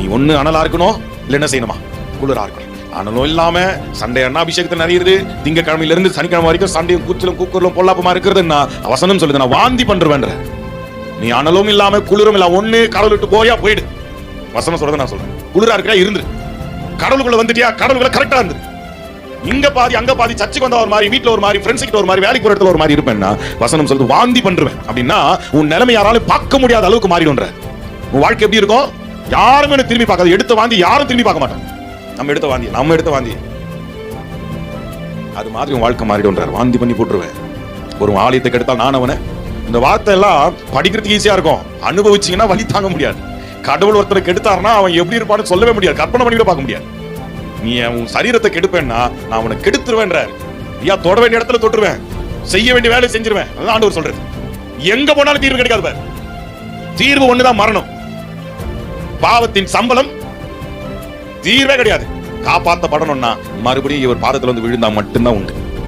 நீ ஒண்ணு அனலா இருக்கணும், இல்ல என்ன செய்யணுமா, குளிரா இருக்கணும். அனலும் இல்லாம சண்டை அண்ணா அபிஷேகத்தை நிறையிறது, திங்கக்கிழமையில இருந்து சனிக்கிழமை வரைக்கும் சண்டையும் கூச்சலும் கூக்குரலும் பொல்லாப்புமா இருக்கிறதுன்னா வசனம் சொல்லுது, நான் வாந்தி பண்றேன்ற. நீ அனலும் இல்லாம குளிரும் இல்ல, ஒண்ணு கடவுள் விட்டு போயா போயிடு. வசனம் சொல்றது நான் சொல்றேன். குளிரா இருக்கிறா இருந்துரு, கடவுளுக்குள்ள வந்துட்டியா கடவுளுக்குள்ள கரெக்டா இருந்துரு. இங்க பாதி அங்க பாதி, சர்ச்சுக்கு வந்தா ஒரு மாதிரி, வீட்டுல ஒரு மாதிரி, ஃப்ரெண்ட்ஸ் கிட்ட ஒரு மாதிரி, வேலைக்கு போற இடத்துல ஒரு மாதிரி இருப்பேன்னா வசனம் சொல்றது வாந்தி பண்றேன் அப்படின்னா உன் நிலைமை யாராலும் பார்க்க முடியாத அளவுக்கு மாறிடும்ன்ற. உன் வாழ்க்கை எப்படி இருக்கும்? யாருமே திரும்பி பார்க்காது. எடுத்த வாந்தி யாரும் திரும்பி பார்க்க மாட்டோம். நம்ம எடுத்த வாந்தி அது மாதிரி உன் வாழ்க்கை மாறிடும்ன்றார். வாந்தி பண்ணி போட்டுருவேன். ஒரு ஆலயத்தை கெடுத்தால் நான் அவனை. இந்த வார்த்தை எல்லாம் படிக்கிறதுக்கு ஈஸியா இருக்கும், அனுபவிச்சீங்கன்னா வலி தாங்க முடியாது. கடவுள் ஒருத்தரை கெடுத்தாருன்னா அவன் எப்படி இருப்பான்னு சொல்லவே முடியாது, கற்பனை பண்ணி கூட பார்க்க முடியாது. நீ உன் சரீரத்தை கெடுப்பேன்னா நான் அவனை கெடுத்துருவேன்ற. ஐயா, தொட வேண்டிய இடத்துல தொட்டுருவேன், செய்ய வேண்டிய வேலையை செஞ்சிருவேன். அதான் ஆண்டவர் சொல்றது. எங்க போனாலும் தீர்வு கிடைக்காது பாரு. தீர்வு ஒண்ணுதான், மரணம். பாவத்தின் சம்பளம் தீர்வே கிடையாது. காப்பாற்றப்படணும்னா மறுபடியும் இவர் பாதத்துல வந்து விழுந்தா மட்டும்தான் உண்டு.